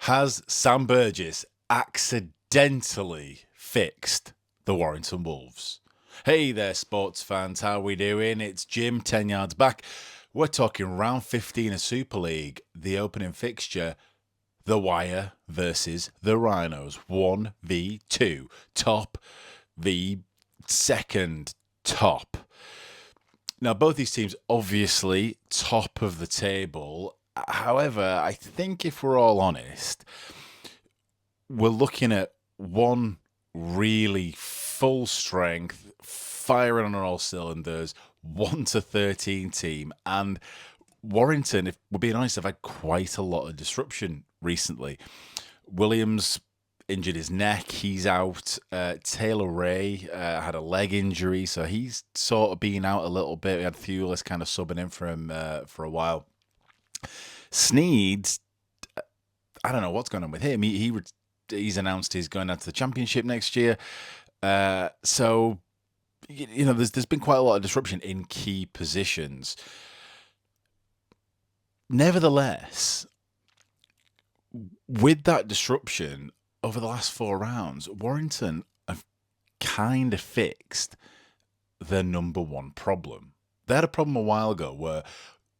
Has Sam Burgess accidentally fixed the Warrington Wolves? Hey there, sports fans. How we doing? It's Jim, 10 yards back. We're talking round 15 of Super League, the opening fixture, the Wire versus the Rhinos. 1v2. Top v second top. Now, both these teams obviously top of the table. However, I think if we're all honest, we're looking at one really full strength, firing on all cylinders, 1-13 team. And Warrington, if we're being honest, have had quite a lot of disruption recently. Williams injured his neck, he's out. Taylor Ray had a leg injury, so he's sort of been out a little bit. We had Thewlis kind of subbing in for him for a while. Sneed, I don't know what's going on with him. He's announced he's going out to the championship next year. So, you know, there's been quite a lot of disruption in key positions. Nevertheless, with that disruption over the last 4 rounds, Warrington have kind of fixed their number one problem. They had a problem a while ago where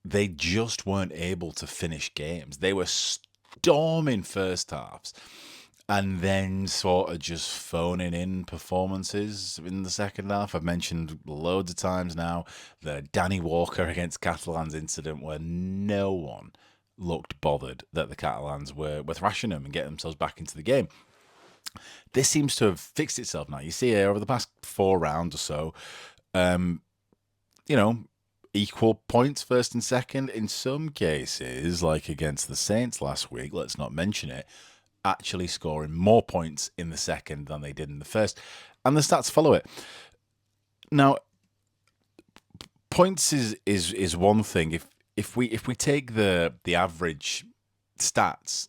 they just weren't able to finish games. They were storming first halves and then sort of just phoning in performances in the second half. I've mentioned loads of times now the Danny Walker against Catalans incident where no one looked bothered that the Catalans were thrashing them and getting themselves back into the game. This seems to have fixed itself now. You see here over the past 4 rounds or so, equal points first and second. In some cases, like against the Saints last week, let's not mention it, actually scoring more points in the second than they did in the first. And the stats follow it. Now, points is one thing. If we take the average stats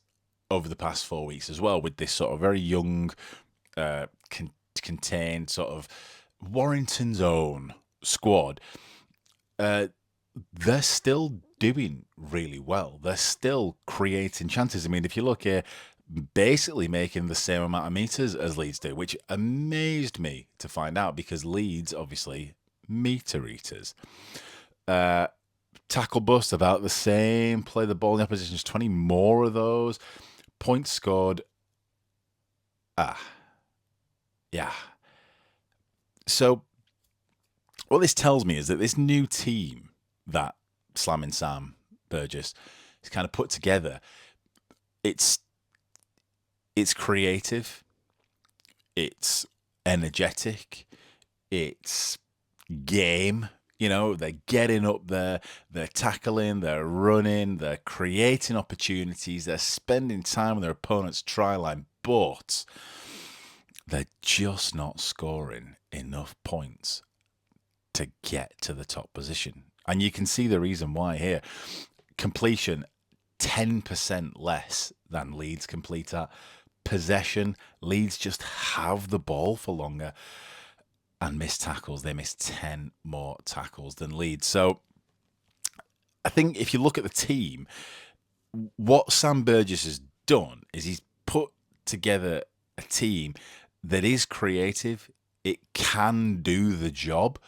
over the past 4 weeks as well, with this sort of very young, contained sort of Warrington's own squad, they're still doing really well. They're still creating chances. I mean, if you look here, basically making the same amount of meters as Leeds do, which amazed me to find out because Leeds, obviously, meter eaters. Tackle bust, about the same. Play the ball in the opposition's 20 more of those. Points scored. Yeah. So what this tells me is that this new team that Slamming Sam Burgess has kind of put together, it's creative, it's energetic, it's game. You know, they're getting up there, they're tackling, they're running, they're creating opportunities, they're spending time on their opponent's try line, but they're just not scoring enough points to get to the top position. And you can see the reason why here. Completion, 10% less than Leeds complete at. Possession, Leeds just have the ball for longer. And missed tackles, they missed 10 more tackles than Leeds. So I think if you look at the team, what Sam Burgess has done is he's put together a team that is creative. It can do the job,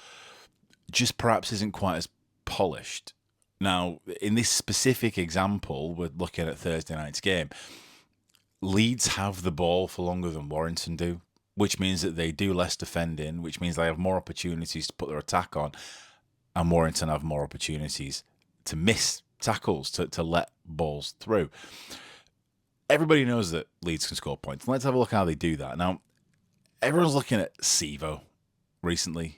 just perhaps isn't quite as polished. Now, in this specific example, we're looking at Thursday night's game. Leeds have the ball for longer than Warrington do, which means that they do less defending, which means they have more opportunities to put their attack on, and Warrington have more opportunities to miss tackles, to let balls through. Everybody knows that Leeds can score points. Let's have a look at how they do that. Now, everyone's looking at Sivo recently.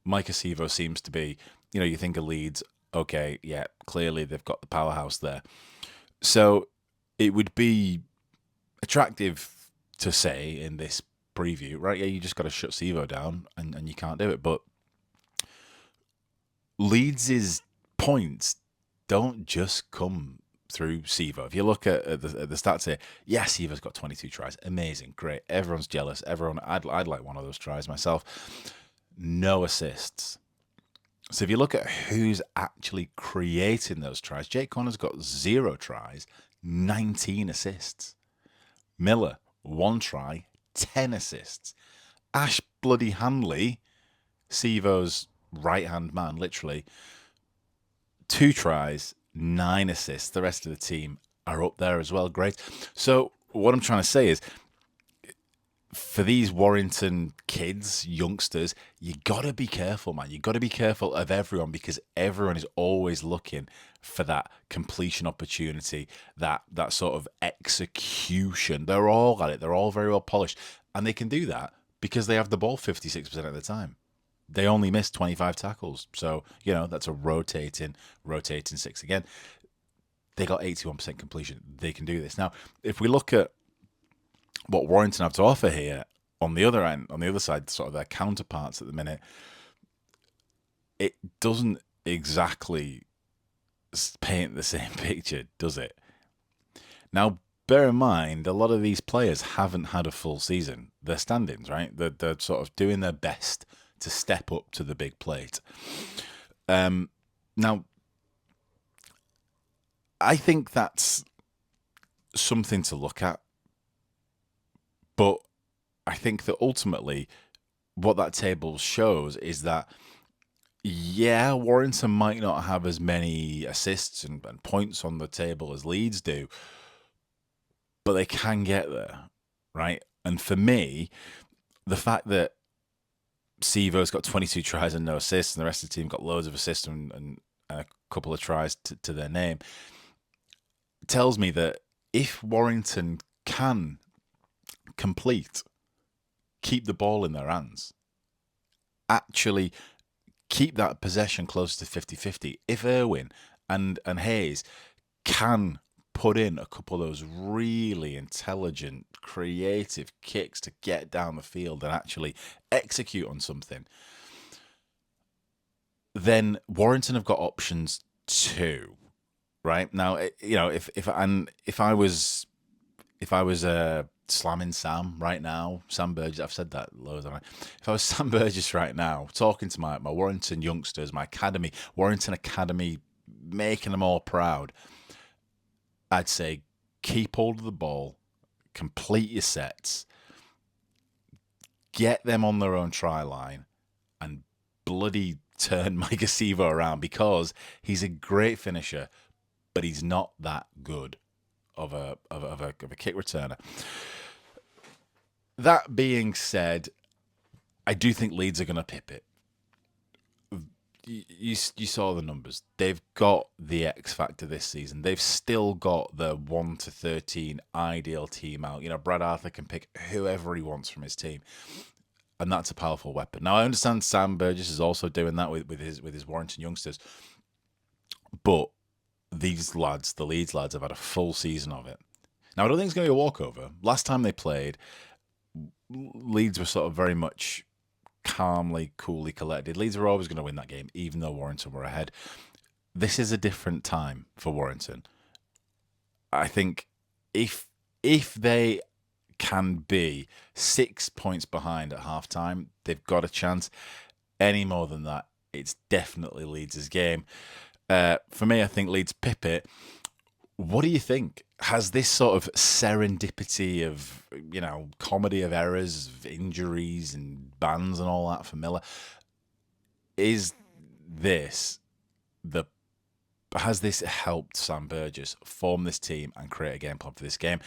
Maika Sivo seems to be, you think of Leeds, okay, yeah, clearly they've got the powerhouse there. So it would be attractive to say in this preview, right? Yeah, you just got to shut Sivo down and you can't do it. But Leeds' points don't just come through Sivo. If you look at the stats here, yeah, Sivo's got 22 tries. Amazing, great. Everyone's jealous. I'd like one of those tries myself. No assists. So if you look at who's actually creating those tries, Jake Connor's got 0 tries, 19 assists. Miller, 1 try, 10 assists. Ash bloody Handley, Sivo's right-hand man, literally, 2 tries, 9 assists. The rest of the team are up there as well. Great. So what I'm trying to say is, for these Warrington kids, youngsters, you got to be careful, man. You got to be careful of everyone, because everyone is always looking for that completion opportunity, that sort of execution. They're all at it. They're all very well polished. And they can do that because they have the ball 56% of the time. They only missed 25 tackles. So, that's a rotating 6 again. They got 81% completion. They can do this. Now, if we look at what Warrington have to offer here on the other end, on the other side, sort of their counterparts at the minute, it doesn't exactly paint the same picture, does it? Now, bear in mind, a lot of these players haven't had a full season. They're stand-ins, right? They're sort of doing their best to step up to the big plate. Now, I think that's something to look at. But I think that ultimately what that table shows is that, yeah, Warrington might not have as many assists and points on the table as Leeds do, but they can get there, right? And for me, the fact that Sivo's got 22 tries and no assists, and the rest of the team got loads of assists and a couple of tries to their name, tells me that if Warrington can complete, keep the ball in their hands, actually keep that possession close to 50-50, if Irwin and Hayes can put in a couple of those really intelligent, creative kicks to get down the field and actually execute on something, then Warrington have got options too, right? Now, if I was slamming Sam right now, Sam Burgess, I've said that loads, haven't I? If I was Sam Burgess right now, talking to my Warrington youngsters, my academy, Warrington Academy, making them all proud, I'd say keep hold of the ball, complete your sets, get them on their own try line, and bloody turn Maika Sivo around, because he's a great finisher, but he's not that good of a kick returner. That being said, I do think Leeds are going to pip it. You saw the numbers. They've got the X factor this season. They've still got the 1 to 13 ideal team out. Brad Arthur can pick whoever he wants from his team, and that's a powerful weapon. Now, I understand Sam Burgess is also doing that with his Warrington youngsters, but these lads, the Leeds lads, have had a full season of it. Now, I don't think it's going to be a walkover. Last time they played, Leeds were sort of very much calmly, coolly collected. Leeds were always going to win that game, even though Warrington were ahead. This is a different time for Warrington. I think if they can be 6 points behind at half-time, they've got a chance. Any more than that, it's definitely Leeds' game. For me, I think Leeds pip it. What do you think? Has this sort of serendipity of, comedy of errors, of injuries and bans and all that for Miller, has this helped Sam Burgess form this team and create a game plan for this game?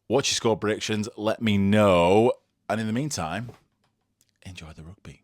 What's your score predictions? Let me know. And in the meantime, enjoy the rugby.